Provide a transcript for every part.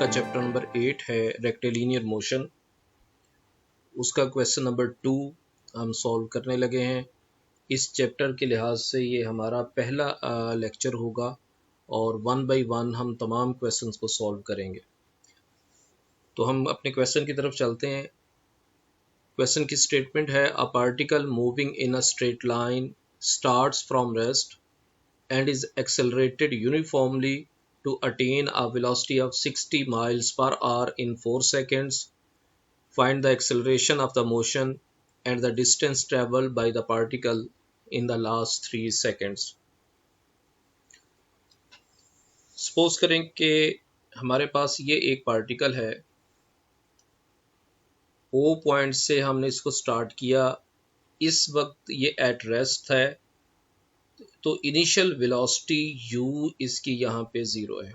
का chapter number 8 है rectilinear motion. उसका क्वेश्चन नंबर 2 हम सॉल्व करने लगे हैं। इस चैप्टर के लिहाज से ये हमारा पहला लेक्चर होगा और 1 बाय 1 हम तमाम क्वेश्चंस को सॉल्व करेंगे। तो हम अपने क्वेश्चन की तरफ चलते हैं। क्वेश्चन की स्टेटमेंट है, a particle moving in a straight line starts from rest and is accelerated uniformly to attain a velocity of 60 miles per hour in 4 seconds. Find the acceleration of the motion and the distance traveled by the particle in the last 3 seconds. Suppose करें कि हमारे पास ये एक particle है, O point से हमने इसको start किया, इस वक्त ये एट रेस्ट है, तो इनिशियल वेलोसिटी u इसकी यहाँ पे 0 है।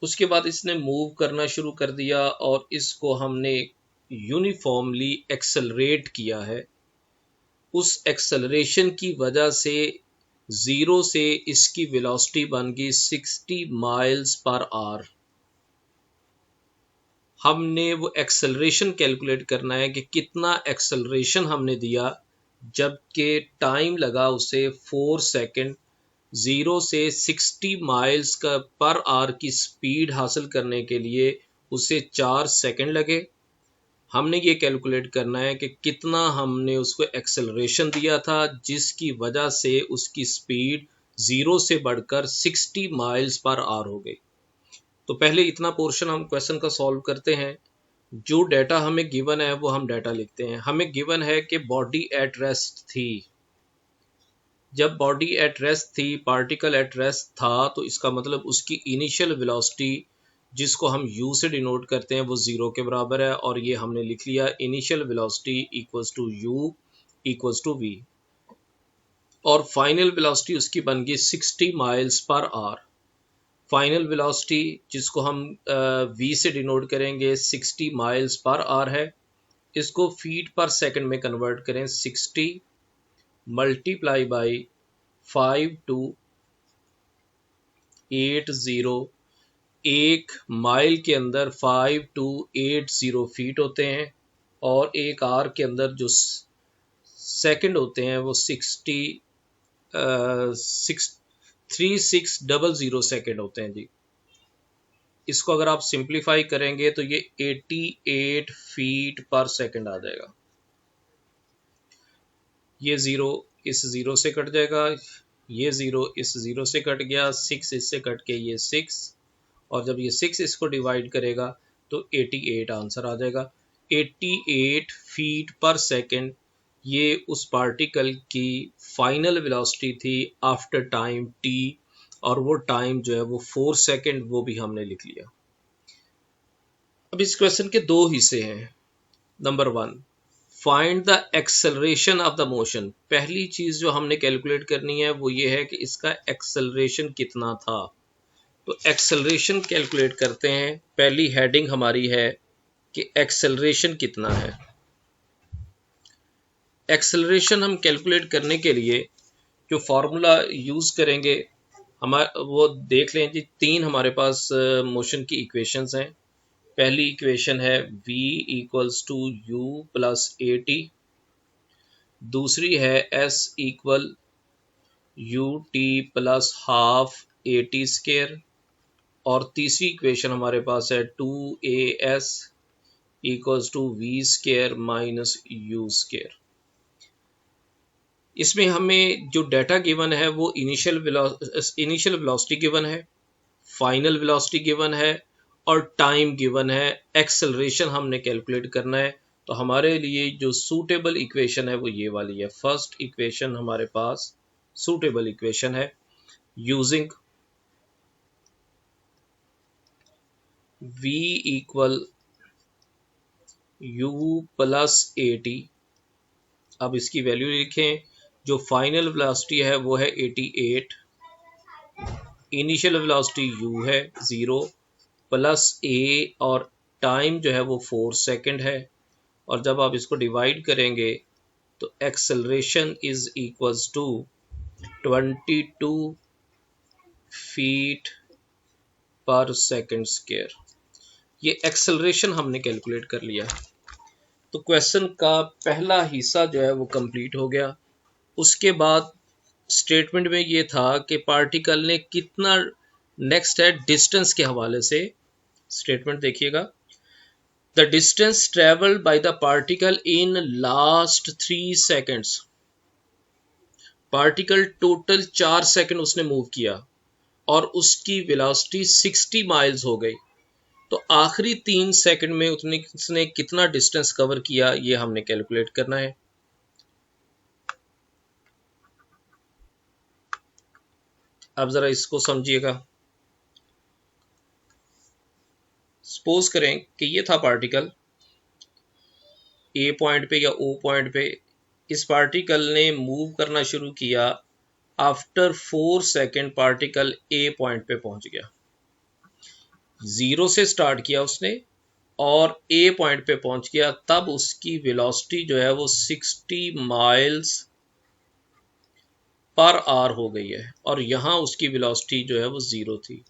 उसके बाद इसने मूव करना शुरू कर दिया और इसको हमने यूनिफॉर्मली एक्सेलरेट किया है। उस एक्सेलरेशन की वजह से 0 से इसकी वेलोसिटी बन गई 60 माइल्स पर आवर। हमने वो एक्सेलरेशन कैलकुलेट करना है कि कितना एक्सेलरेशन हमने दिया, जबकि टाइम लगा उसे 4 सेकंड। 0 से 60 माइल्स का पर आवर की स्पीड हासिल करने के लिए उसे 4 सेकंड लगे। हमने ये कैलकुलेट करना है कि कितना हमने उसको एक्सेलरेशन दिया था जिसकी वजह से उसकी स्पीड 0 से बढ़कर 60 माइल्स पर आवर हो गई। तो पहले इतना पोर्शन हम क्वेश्चन का सॉल्व करते हैं। जो डाटा हमें गिवन है वो हम डाटा लिखते हैं। हमें गिवन है कि बॉडी एट रेस्ट थी। जब बॉडी एट रेस्ट थी, पार्टिकल एट रेस्ट था, तो इसका मतलब उसकी इनिशियल वेलोसिटी, जिसको हम u से डिनोट करते हैं, वो 0 के बराबर है। और ये हमने लिख लिया, initial velocity equals to u equals to v। और फाइनल वेलोसिटी उसकी बन गई 60 miles per hour. Final velocity जिसको हम v से डिनोट करेंगे 60 माइल्स पर आवर है। इसको फीट पर सेकंड में कन्वर्ट करें, 60 मल्टीप्लाई बाई 5280। एक माइल के अंदर 5280 फीट होते हैं और एक आवर के अंदर जो सेकंड होते हैं वो 3600 सेकंड होते हैं जी। इसको अगर आप सिंप्लीफाई करेंगे तो ये 88 फीट पर सेकंड आ जाएगा। ये 0 इस 0 से कट जाएगा, ये 0 इस 0 से कट गया, 6 इससे कट के ये 6, और जब ये 6 इसको डिवाइड करेगा तो 88 आंसर आ जाएगा। 88 फीट पर सेकंड ये उस पार्टिकल की फाइनल वेलोसिटी थी आफ्टर टाइम t, और वो टाइम जो है वो 4 सेकंड, वो भी हमने लिख लिया। अब इस क्वेश्चन के दो हिस्से हैं। Number 1, find the acceleration of the motion. पहली चीज जो हमने कैलकुलेट करनी है वो ये है कि इसका एक्सेलरेशन कितना था। तो एक्सेलरेशन कैलकुलेट करते हैं। पहली हेडिंग हमारी है कि एक्सेलरेशन कितना है। एक्सेलरेशन हम कैलकुलेट करने के लिए जो फार्मूला यूज करेंगे हमारा वो देख लें जी। 3 हमारे पास मोशन की इक्वेशंस हैं। पहली इक्वेशन है v equals to u plus a t. दूसरी है s equal u t plus half a t square. और तीसरी इक्वेशन हमारे पास है 2as equals to v square minus u square. इसमें हमें जो डाटा गिवन है वो इनिशियल वेलोसिटी गिवन है, फाइनल वेलोसिटी गिवन है और टाइम गिवन है। एक्सेलरेशन हमने कैलकुलेट करना है। तो हमारे लिए जो सूटेबल इक्वेशन है वो ये वाली है। फर्स्ट इक्वेशन हमारे पास सूटेबल इक्वेशन है, using v equal u plus a T. अब इसकी वैल्यू लिखें। जो फाइनल वेलोसिटी है वो है 88, इनिशियल वेलोसिटी u है 0 प्लस a, और टाइम जो है वो 4 सेकंड है। और जब आप इसको डिवाइड करेंगे तो acceleration is equals to 22 feet per second square. ये एक्सेलरेशन हमने कैलकुलेट कर लिया। तो क्वेश्चन का पहला हिस्सा जो है वो कंप्लीट हो गया। उसके बाद स्टेटमेंट में ये था कि पार्टिकल ने कितना, नेक्स्ट है डिस्टेंस के हवाले से स्टेटमेंट देखिएगा। The distance travelled by the particle in last 3 seconds. Particle total 4 second उसने मूव किया और उसकी वेलोसिटी 60 माइल्स हो गई। तो आखिरी 3 सेकंड में उसने कितना डिस्टेंस कवर किया, ये हमने कैलकुलेट करना है। अब जरा इसको समझिएगा। सपोज करें कि ये था पार्टिकल ए पॉइंट पे या ओ पॉइंट पे। इस पार्टिकल ने मूव करना शुरू किया। After 4 second particle A point पे पहुंच गया। 0 से स्टार्ट किया उसने और ए पॉइंट पे पहुंच गया। तब उसकी वेलोसिटी जो है वो 60 माइल्स पर आवर हो गई है और यहां उसकी वेलोसिटी जो है वो 0 थी।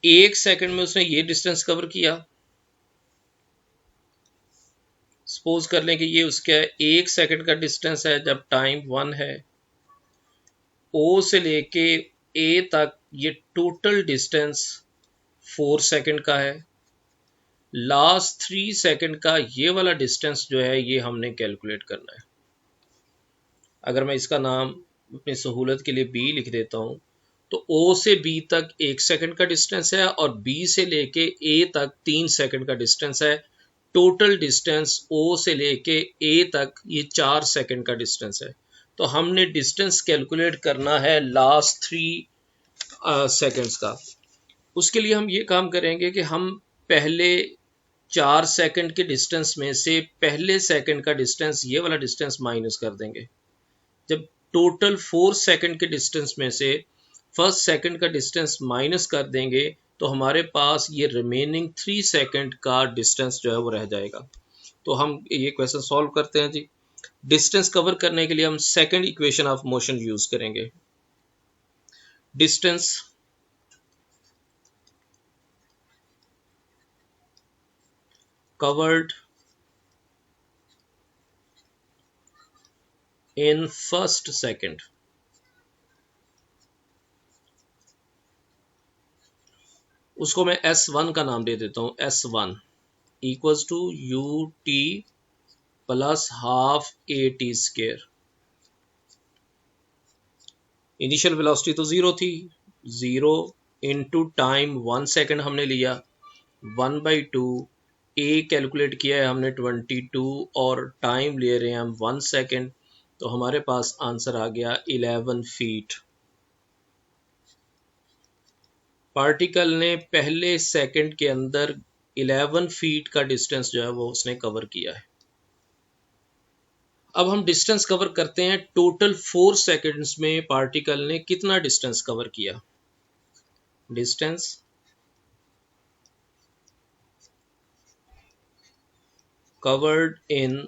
1 सेकंड में उसने ये डिस्टेंस कवर किया। सपोज कर लें कि ये उसका 1 सेकंड का डिस्टेंस है जब टाइम 1 है। ओ से लेके ए तक ये टोटल डिस्टेंस 4 सेकंड का है। लास्ट 3 सेकंड का ये वाला डिस्टेंस जो है ये हमने कैलकुलेट करना है। अगर मैं इसका नाम अपनी सहूलत के लिए बी लिख देता हूं, तो ओ से बी तक 1 सेकंड का डिस्टेंस है और बी से लेके ए तक 3 सेकंड का डिस्टेंस है। टोटल डिस्टेंस ओ से लेके ए तक ये 4 सेकंड का डिस्टेंस है। तो हमने डिस्टेंस कैलकुलेट करना है लास्ट 3 सेकंड्स का। उसके लिए हम ये काम करेंगे कि हम पहले 4 सेकंड के डिस्टेंस में से पहले सेकंड का डिस्टेंस, ये वाला डिस्टेंस माइनस कर देंगे। जब टोटल 4 सेकंड के डिस्टेंस में से फर्स्ट सेकंड का डिस्टेंस माइनस कर देंगे तो हमारे पास ये रिमेनिंग 3 सेकंड का डिस्टेंस जो है वो रह जाएगा। तो हम ये क्वेश्चन सॉल्व करते हैं जी। डिस्टेंस कवर करने के लिए हम second equation of motion use करेंगे। Distance covered in first second, उसको मैं S1 का नाम दे देता हूं। S1 equals to u t plus half a t square. Initial velocity तो 0 थी। 0 इंटू टाइम 1 सेकंड हमने लिया। 1/2 ए कैलकुलेट किया है हमने 22 और टाइम ले रहे हैं हम 1 सेकंड। तो हमारे पास आंसर आ गया 11 फीट। पार्टिकल ने पहले सेकंड के अंदर 11 फीट का डिस्टेंस जो है वो उसने कवर किया है। अब हम डिस्टेंस कवर करते हैं। टोटल 4 सेकंड्स में पार्टिकल ने कितना डिस्टेंस कवर किया। डिस्टेंस कवर्ड इन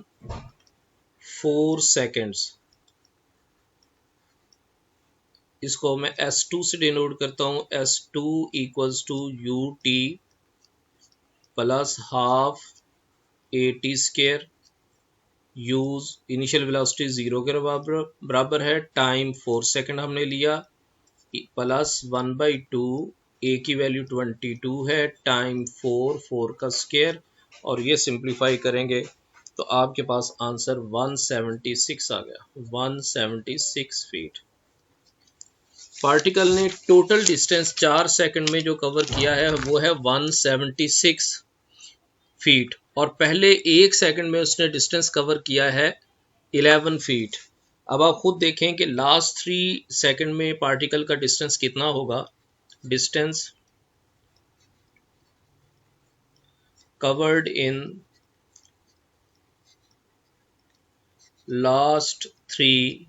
4 सेकंड्स, इसको मैं S2 से डिनोट करता हूं। S2 equals to u t plus half a t square. Use initial velocity 0 के बराबर है। टाइम 4 सेकंड हमने लिया प्लस 1/2 ए की वैल्यू 22 है। टाइम 4 का स्क्वायर और ये सिंप्लीफाई करेंगे तो आपके पास आंसर 176 आ गया। 176 फीट। पार्टिकल ने टोटल डिस्टेंस 4 सेकंड में जो कवर किया है वो है 176 फीट और पहले 1 सेकंड में उसने डिस्टेंस कवर किया है 11 फीट। अब आप खुद देखें कि लास्ट 3 सेकंड में पार्टिकल का डिस्टेंस कितना होगा। Distance covered in last 3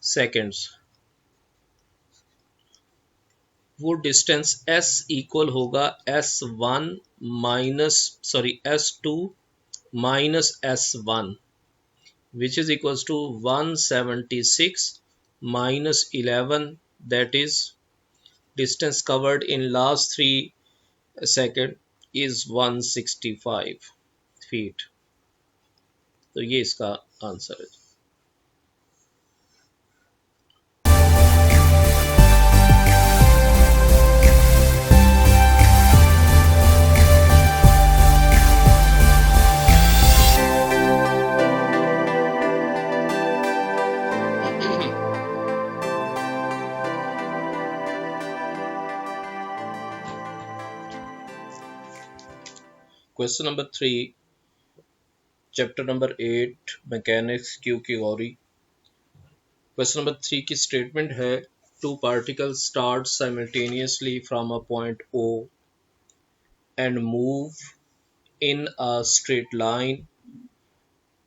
seconds, वो डिस्टेंस S इक्वल होगा S1 minus S2 minus S1 which is equals to 176 minus 11 that is distance covered in last 3 second is 165 feet. तो ये इसका answer है। Question number 3, chapter number 8 mechanics Q की Gauri. Question number 3 की statement है, two particles start simultaneously from a point O and move in a straight line,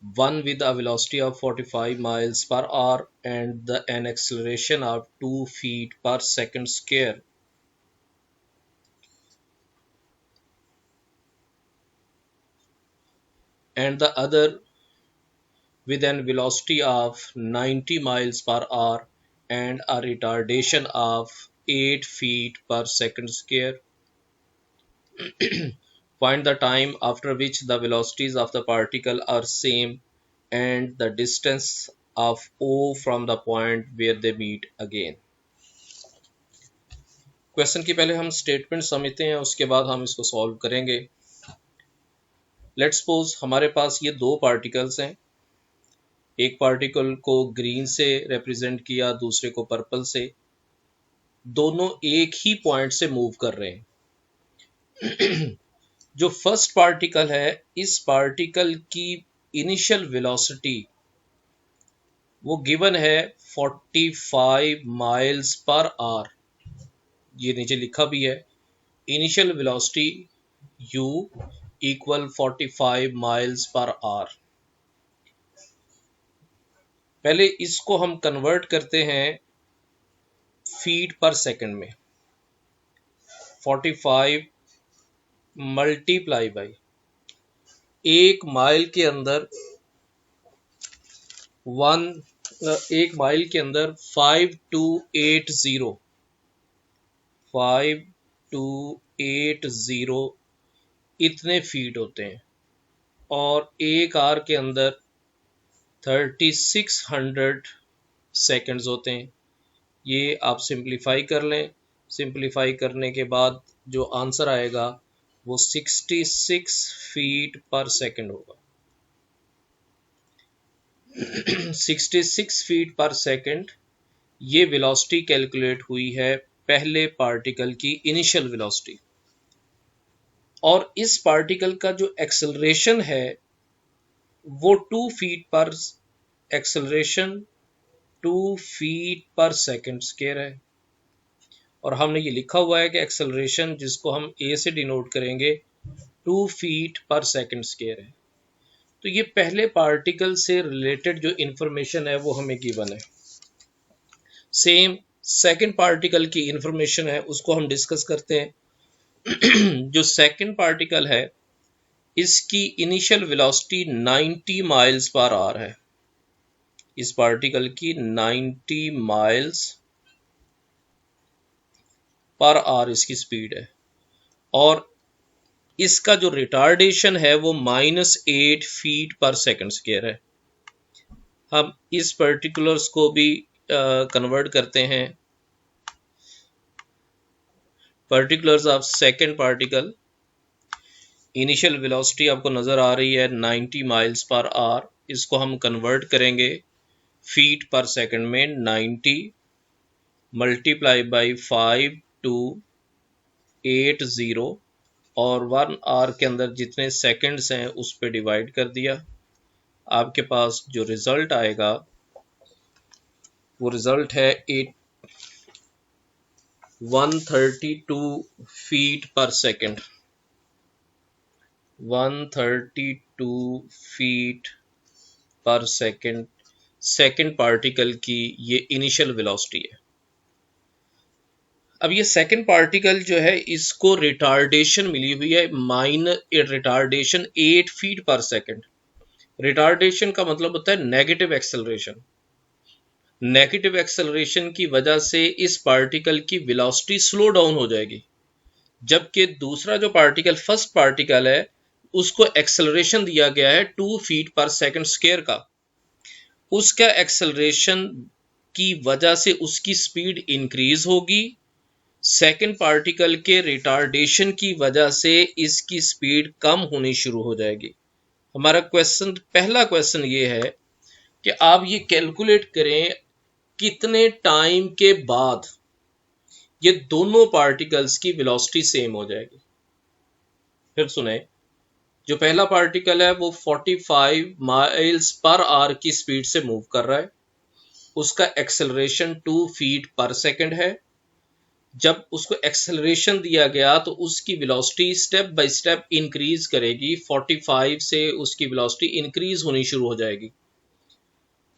one with a velocity of 45 miles per hour and an acceleration of 2 feet per second square. And the other with an velocity of 90 miles per hour and a retardation of 8 feet per second square. Find the time after which the velocities of the particle are same and the distance of O from the point where they meet again. Question की पहले हम statement समझते हैं, उसके बाद हम इसको solve करेंगे। लेट्स सपोज हमारे पास ये दो पार्टिकल्स हैं, एक पार्टिकल को ग्रीन से रिप्रेजेंट किया, दूसरे को पर्पल से। दोनों एक ही पॉइंट से मूव कर रहे हैं। जो फर्स्ट पार्टिकल है, इस पार्टिकल की इनिशियल वेलोसिटी वो गिवन है 45 माइल्स पर आवर। ये नीचे लिखा भी है, initial velocity u equal 45 miles per hour. पहले इसको हम कन्वर्ट करते हैं फीट पर सेकंड में। 45 मल्टीप्लाई बाई 1 माइल के अंदर 5280 इतने फीट होते हैं, और 1 आवर के अंदर 3600 सेकंड्स होते हैं। ये आप सिंप्लीफाई कर लें, सिंप्लीफाई करने के बाद जो आंसर आएगा वो 66 फीट पर सेकंड होगा। 66 फीट पर सेकंड ये वेलोसिटी कैलकुलेट हुई है पहले पार्टिकल की इनिशियल वेलोसिटी। और इस पार्टिकल का जो एक्सेलरेशन है वो 2 फीट पर acceleration 2 feet per second square है। और हमने ये लिखा हुआ है कि एक्सेलरेशन, जिसको हम ए से डिनोट करेंगे, 2 फीट पर सेकंड स्क्वायर है। तो ये पहले पार्टिकल से रिलेटेड जो इंफॉर्मेशन है वो हमें गिवन है। सेम सेकंड पार्टिकल की इंफॉर्मेशन है, उसको हम डिस्कस करते हैं। जो सेकंड पार्टिकल है, इसकी initial velocity 90 miles per hour है। इस पार्टिकल की 90 माइल्स पर आवर इसकी स्पीड है, और इसका जो रिटार्डेशन है वो -8 फीट पर सेकंड स्क्वायर है। हम इस पर्टिकुलर्स को भी कन्वर्ट करते हैं। Particulars of second particle, initial velocity आपको नजर आ रही है 90 माइल्स पर आवर, इसको हम कन्वर्ट करेंगे फीट पर सेकंड में। 90 मल्टीप्लाई बाई 5280 और 1 आवर के अंदर जितने सेकंड्स हैं उस पर डिवाइड कर दिया। आपके पास जो रिजल्ट आएगा वो रिजल्ट है 132 feet per second. 132 feet per second second particle की ये इनिशियल वेलोसिटी है। अब ये सेकंड पार्टिकल जो है, इसको रिटार्डेशन मिली हुई है, retardation 8 feet per second. Retardation का मतलब होता है नेगेटिव एक्सेलरेशन। नेगेटिव एक्सेलरेशन की वजह से इस पार्टिकल की वेलोसिटी स्लो डाउन हो जाएगी, जबकि दूसरा जो पार्टिकल, फर्स्ट पार्टिकल है, उसको एक्सेलरेशन दिया गया है 2 फीट पर सेकंड स्क्वायर का। उसका एक्सेलरेशन की वजह से उसकी स्पीड इंक्रीज होगी, सेकंड पार्टिकल के रिटार्डेशन की वजह से इसकी स्पीड कम होनी शुरू हो जाएगी। हमारा क्वेश्चन, पहला क्वेश्चन ये है कि आप ये कैलकुलेट करें कितने टाइम के बाद ये दोनों पार्टिकल्स की वेलोसिटी सेम हो जाएगी। फिर सुने, जो पहला पार्टिकल है वो 45 माइल्स पर आवर की स्पीड से मूव कर रहा है, उसका एक्सेलरेशन 2 फीट पर सेकंड है। जब उसको एक्सेलरेशन दिया गया तो उसकी velocity step by step increase करेगी, 45 से उसकी वेलोसिटी इंक्रीज होनी शुरू हो जाएगी।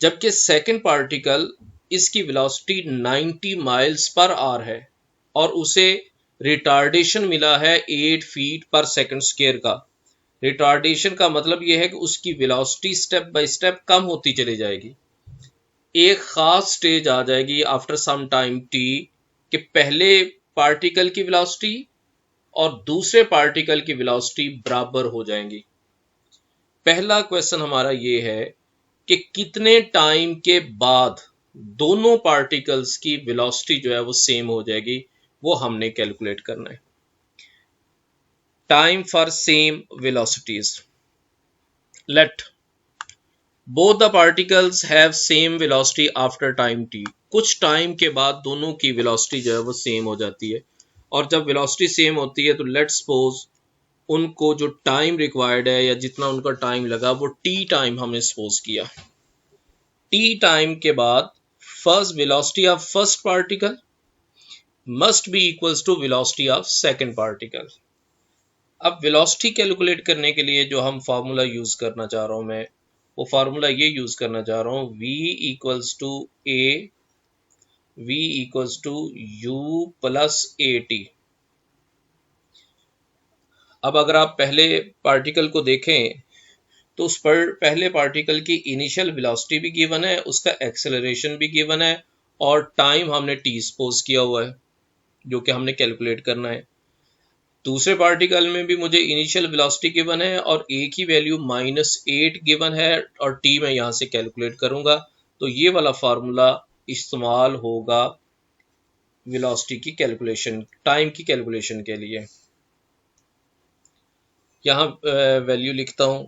जबकि सेकंड पार्टिकल, इसकी वेलोसिटी 90 माइल्स पर आवर है और उसे रिटार्डेशन मिला है 8 फीट पर सेकंड स्क्वायर का। रिटार्डेशन का मतलब यह है कि उसकी वेलोसिटी स्टेप बाय स्टेप कम होती चली जाएगी। एक खास स्टेज आ जाएगी आफ्टर सम टाइम टी कि पहले पार्टिकल की वेलोसिटी और दूसरे पार्टिकल की वेलोसिटी बराबर हो जाएंगी। पहला क्वेश्चन हमारा ये है कि कितने टाइम के बाद दोनों पार्टिकल्स की वेलोसिटी जो है वो सेम हो जाएगी, वो हमने कैलकुलेट करना है। Time for same velocities, let both the particles have same velocity after time t. कुछ टाइम के बाद दोनों की वेलोसिटी जो है वो सेम हो जाती है, और जब वेलोसिटी सेम होती है तो लेट्स सपोज उनको जो टाइम रिक्वायर्ड है या जितना उनका टाइम लगा वो टी टाइम हमने सपोज किया। टी टाइम के बाद first velocity of first particle must be equals to velocity of second particle. अब वेलोसिटी कैलकुलेट करने के लिए जो हम फार्मूला यूज करना चाह रहा हूं मैं, वो फार्मूला ये यूज करना चाह रहा हूं, v equals to a, v equals to u plus at। अब अगर आप पहले पार्टिकल को देखें तो उस पर पहले पार्टिकल की इनिशियल वेलोसिटी भी गिवन है, उसका एक्सेलरेशन भी गिवन है, और टाइम हमने t सपोज किया हुआ है जो कि हमने कैलकुलेट करना है। दूसरे पार्टिकल में भी मुझे इनिशियल वेलोसिटी गिवन है और a की वैल्यू -8 गिवन है, और t मैं यहां से कैलकुलेट करूंगा। तो ये वाला फार्मूला इस्तेमाल होगा वेलोसिटी की कैलकुलेशन, टाइम की कैलकुलेशन के लिए। यहाँ वैल्यू लिखता हूं।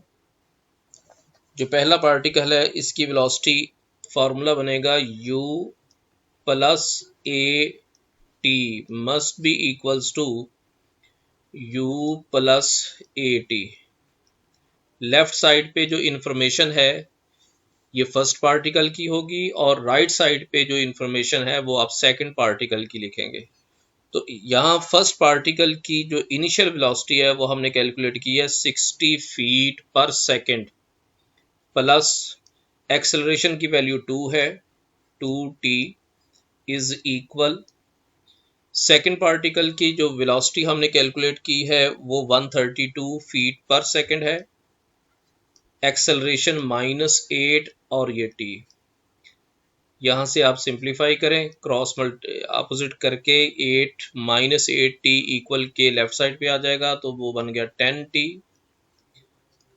जो पहला पार्टिकल है इसकी वेलोसिटी फार्मूला बनेगा u plus a t must be equals to u plus a t. Left side पे जो इंफॉर्मेशन है ये फर्स्ट पार्टिकल की होगी, और राइट साइड पे जो इंफॉर्मेशन है वो आप सेकंड पार्टिकल की लिखेंगे। तो यहाँ फर्स्ट पार्टिकल की जो इनिशियल वेलोसिटी है वो हमने कैलकुलेट की है 60 feet per second, plus acceleration की वैल्यू 2 है, 2t is equal, second particle की जो वेलोसिटी हमने कैलकुलेट की है वो 132 फीट पर सेकंड है, एक्सेलरेशन -8 और ये t। यहां से आप सिंप्लीफाई करें, क्रॉस अपोजिट करके 8 -8t इक्वल के लेफ्ट साइड पे आ जाएगा, तो वो बन गया 10t,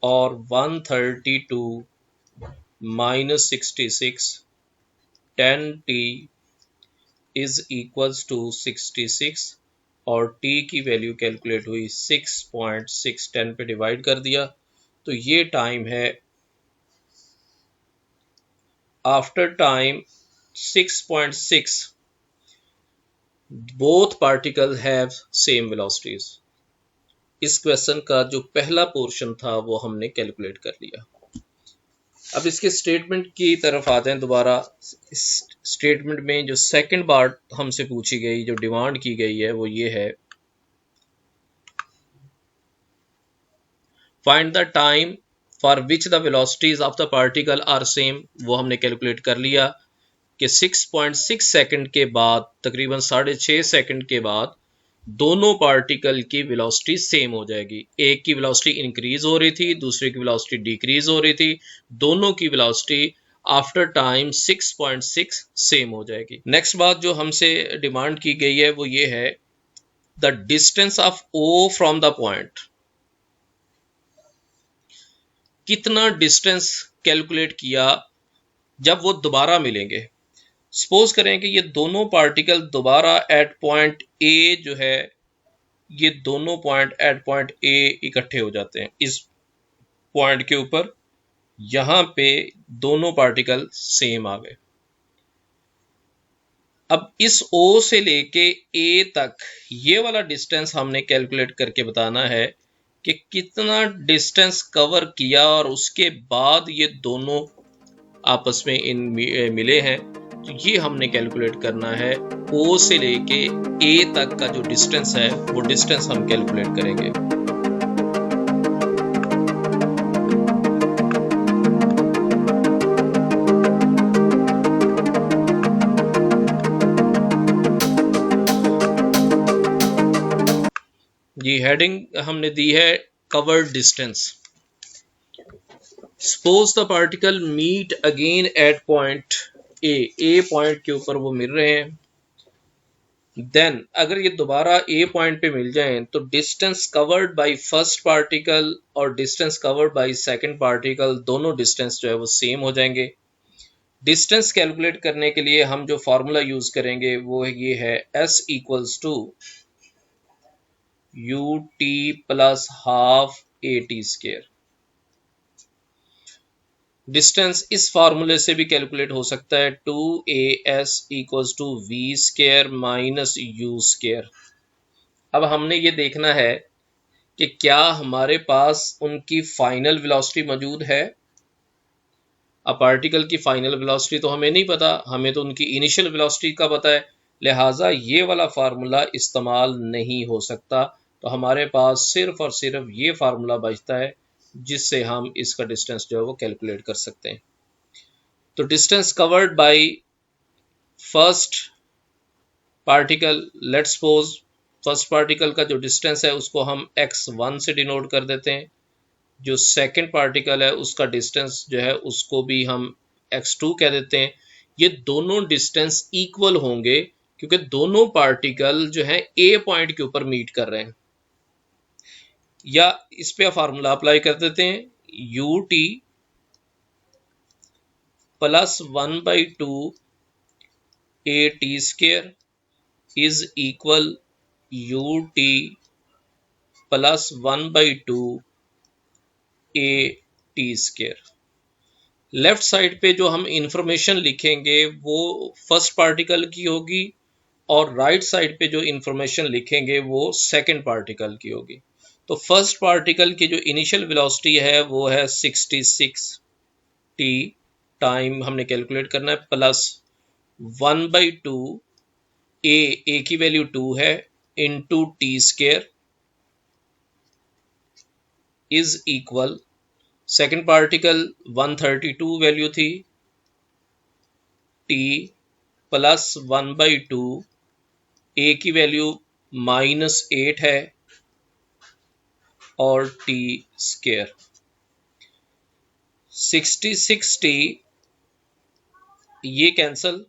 और 132 -66, 10t इज इक्वल्स टू 66, और t की वैल्यू कैलकुलेट हुई 6.6, 10 पे डिवाइड कर दिया, तो ये टाइम है after time 6.6 both particle have same velocities. इस क्वेश्चन का जो पहला पोर्शन था वो हमने कैलकुलेट कर लिया। अब इसके स्टेटमेंट की तरफ आ जाएं दोबारा। इस स्टेटमेंट में जो सेकंड पार्ट हमसे पूछी गई, जो डिमांड की गई है, वो ये है, find the time for which the velocities of the particle are same. वो हमने कैलकुलेट कर लिया कि 6.6 सेकंड के बाद, तकरीबन 6.5 सेकंड के बाद दोनों पार्टिकल की वेलोसिटी सेम हो जाएगी। एक की वेलोसिटी इंक्रीज हो रही थी, दूसरे की वेलोसिटी डिक्रीज हो रही थी, दोनों की वेलोसिटी आफ्टर टाइम 6.6 सेम हो जाएगी। नेक्स्ट बात जो हमसे डिमांड की गई है वो ये है, the distance of O from the point. कितना डिस्टेंस कैलकुलेट किया जब वो दोबारा मिलेंगे। सपोज करें कि ये दोनों पार्टिकल दोबारा एट पॉइंट ए जो है, ये दोनों पॉइंट एट पॉइंट ए इकट्ठे हो जाते हैं इस पॉइंट के ऊपर, यहां पे दोनों पार्टिकल सेम आ गए। अब इस O से लेके A तक ये वाला डिस्टेंस हमने कैलकुलेट करके बताना है कि कितना डिस्टेंस कवर किया और उसके बाद ये दोनों आपस में मिले हैं। तो ये हमने कैलकुलेट करना है। O से लेके A तक का जो डिस्टेंस है वो डिस्टेंस हम कैलकुलेट करेंगे। ये हेडिंग हमने दी है covered distance. Suppose the particle meet again at point A point के ऊपर वो मिल रहे हैं। देन अगर ये दोबारा ए पॉइंट पे मिल जाएं तो distance covered by first particle और distance covered by second particle, दोनों डिस्टेंस जो है वो सेम हो जाएंगे। डिस्टेंस कैलकुलेट करने के लिए हम जो फॉर्मूला यूज करेंगे वो ये है S equals to ut plus half AT square. Distance इस फार्मूले से भी कैलकुलेट हो सकता है, 2AS equals to V square minus U square. अब हमने ये देखना है कि क्या हमारे पास उनकी फाइनल वेलोसिटी मौजूद है। अब पार्टिकल की फाइनल वेलोसिटी तो हमें नहीं पता, हमें तो उनकी इनिशियल वेलोसिटी का पता है, लिहाजा ये वाला फार्मूला इस्तेमाल नहीं हो सकता। तो हमारे पास सिर्फ और सिर्फ ये फार्मूला बचता है जिससे हम इसका डिस्टेंस जो है वो कैलकुलेट कर सकते हैं। तो distance covered by first particle, let's suppose first particle का जो डिस्टेंस है उसको हम x1 से डिनोट कर देते हैं। जो सेकंड पार्टिकल है उसका डिस्टेंस जो है उसको भी हम x2 कह देते हैं। ये दोनों डिस्टेंस इक्वल होंगे क्योंकि दोनों पार्टिकल जो है ए पॉइंट के ऊपर मीट कर रहे हैं। या इस पे फार्मूला अप्लाई कर देते हैं, ut plus 1/2 AT square is equal ut plus 1/2 AT square. Left side पे जो हम इंफॉर्मेशन लिखेंगे वो फर्स्ट पार्टिकल की होगी और राइट साइड पे जो इंफॉर्मेशन लिखेंगे वो सेकंड पार्टिकल की होगी। तो फर्स्ट पार्टिकल की जो इनिशियल वेलोसिटी है वो है 66t, टाइम हमने कैलकुलेट करना है, प्लस 1/2 ए की वैल्यू 2 है into T square is equal, second particle 132 value थी, टी प्लस 1/2 ए की वैल्यू -8 है और टी स्क्वायर। 66t ये कैंसल,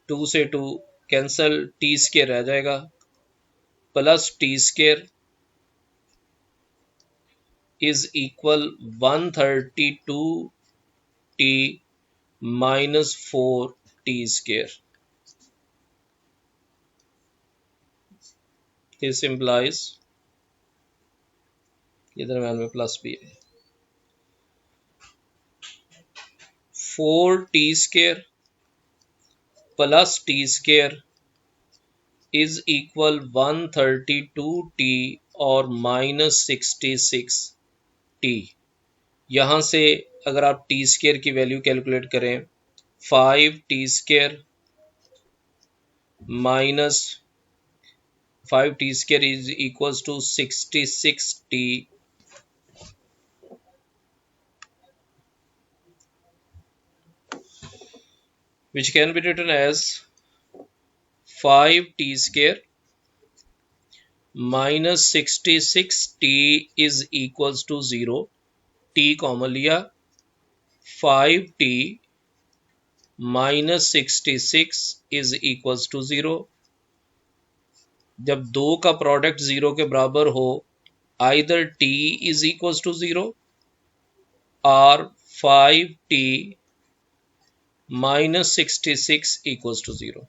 2 से 2 कैंसल, टी स्क्वायर रह जाएगा, plus t square is equal 132t minus 4t square. This implies, ये दरम्यान में प्लस भी है, 4t square plus t square is equal 132t और माइनस 66t। यहां से अगर आप टी स्क्वायर की वैल्यू कैलकुलेट करें, 5t square minus 5t square is equals to 66t which can be written as 5t square minus 66t is equals to 0, t common लिया, 5t minus 66 is equals to 0। जब दो का product 0 के बराबर हो, either t is equals to 0 और 5t minus 66 equals to 0।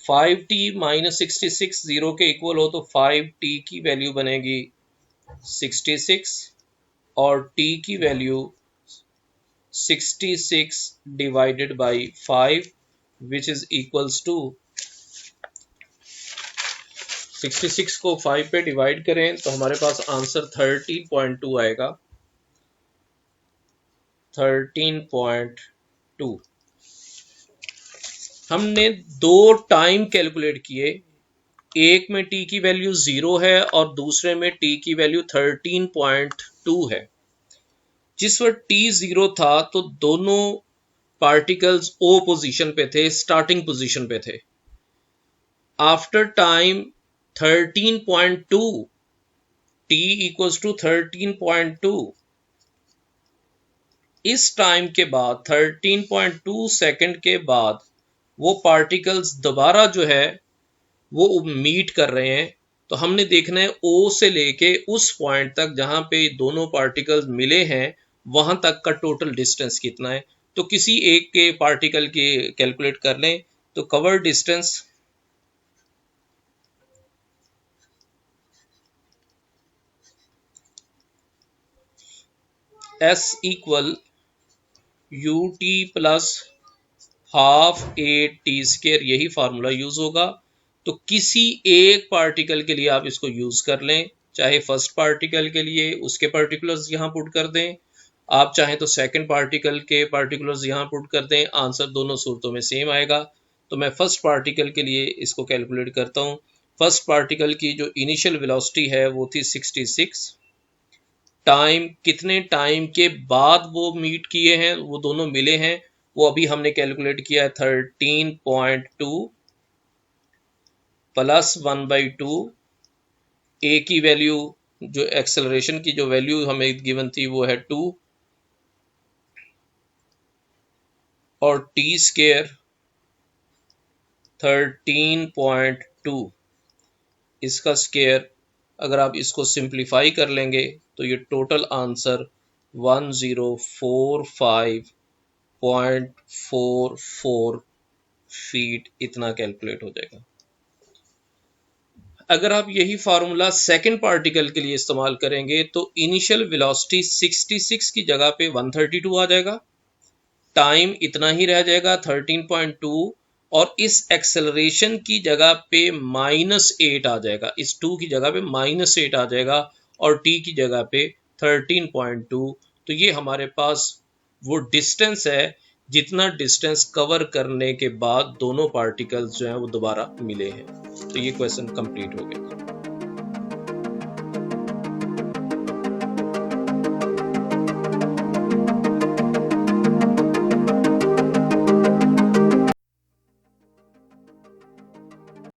5t minus 66 0 के equal हो तो 5t की वैल्यू बनेगी 66 और t की value 66 divided by 5 which is equals to 66 को 5 पे डिवाइड करें तो हमारे पास आंसर 13.2 आएगा। 13.2। हमने दो टाइम कैलकुलेट किए, एक में t की वैल्यू 0 है और दूसरे में t की वैल्यू 13.2 है। जिस वक्त t 0 था तो दोनों पार्टिकल्स o पोजीशन पे थे, स्टार्टिंग पोजीशन पे थे। After time 13.2 t equals to 13.2, इस टाइम के बाद 13.2 सेकंड के बाद वो पार्टिकल्स दोबारा जो है वो मीट कर रहे हैं। तो हमने देखना है O से लेके उस पॉइंट तक जहां पे दोनों पार्टिकल्स मिले हैं वहां तक का टोटल डिस्टेंस कितना है। तो किसी एक के पार्टिकल की कैलकुलेट कर लें। तो cover distance S equal ut plus half a t², यही फार्मूला यूज होगा। तो किसी एक पार्टिकल के लिए आप इसको यूज कर लें, चाहे फर्स्ट पार्टिकल के लिए उसके पार्टिकुलर्स यहां पुट कर दें, आप चाहें तो सेकंड पार्टिकल के पार्टिकुलर्स यहां पुट कर दें, आंसर दोनों सूरतों में सेम आएगा। तो मैं फर्स्ट पार्टिकल के लिए इसको कैलकुलेट करता हूं। फर्स्ट पार्टिकल की जो इनिशियल वेलोसिटी है वो थी 66। टाइम, कितने टाइम के बाद वो मीट किए हैं, वो दोनों मिले हैं, वो अभी हमने कैलकुलेट किया है 13.2 प्लस 1/2। ए की वैल्यू, जो एक्सेलरेशन की जो वैल्यू हमें गिवन थी वो है 2 और t² 13.2 इसका स्क्वायर। अगर आप इसको सिंप्लीफाई कर लेंगे तो ये टोटल आंसर 1045.44 फीट इतना कैलकुलेट हो जाएगा। अगर आप यही फार्मूला सेकंड पार्टिकल के लिए इस्तेमाल करेंगे तो इनिशियल वेलोसिटी 66 की जगह पे 132 आ जाएगा, टाइम इतना ही रह जाएगा 13.2 और इस एक्सेलरेशन की जगह पे -8 आ जाएगा, इस 2 की जगह पे -8 आ जाएगा और t की जगह पे 13.2। तो ये हमारे पास वो डिस्टेंस है जितना डिस्टेंस कवर करने के बाद दोनों पार्टिकल्स जो हैं वो दोबारा मिले हैं। तो ये क्वेश्चन कंप्लीट हो गया।